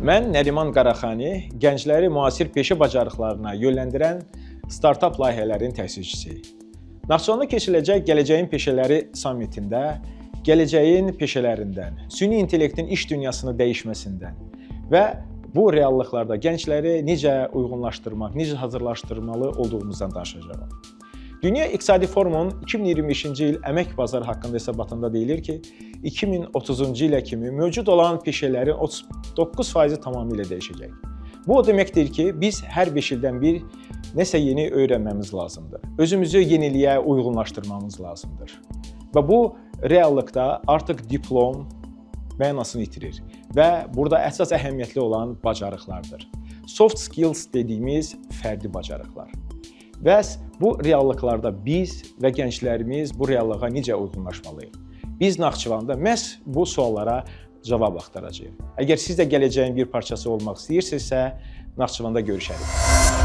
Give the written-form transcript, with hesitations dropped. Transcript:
Mən Nəriman Qaraxani, gəncləri müasir peşə bacarıqlarına yönləndirən startap layihələrinin təşkilçisiyik. Naxçıvanda keçiriləcək Gələcəyin Peşələri sammitində gələcəyin peşələrindən, süni intellektin iş dünyasını dəyişməsindən və bu reallıqlarda gəncləri necə uyğunlaşdırmaq, necə hazırlaşdırmalı olduğumuzdan danışacağam. Dünya İqtisadi Forumunun 2025-ci il əmək bazarı haqqında hesabatında deyilir ki, 2030-cu ilə kimi mövcud olan peşələrin 39% tamamilə dəyişəcək. Bu o deməkdir ki, biz hər 5 ildən bir nəsə yeni öyrənməmiz lazımdır. Özümüzü yeniliyə uyğunlaşdırmamız lazımdır. Və bu reallıqda artıq diplom mənasını itirir və burada əsas əhəmiyyətli olan bacarıqlardır. Soft skills dediyimiz fərdi bacarıqlar. Və bu reallıqlarda biz və gənclərimiz bu reallığa necə uyğunlaşmalıyıq? Biz Naxçıvanda məhz bu suallara cavab axtaracağıq. Əgər siz də gələcəyin bir parçası olmaq istəyirsinizsə, Naxçıvanda görüşərik.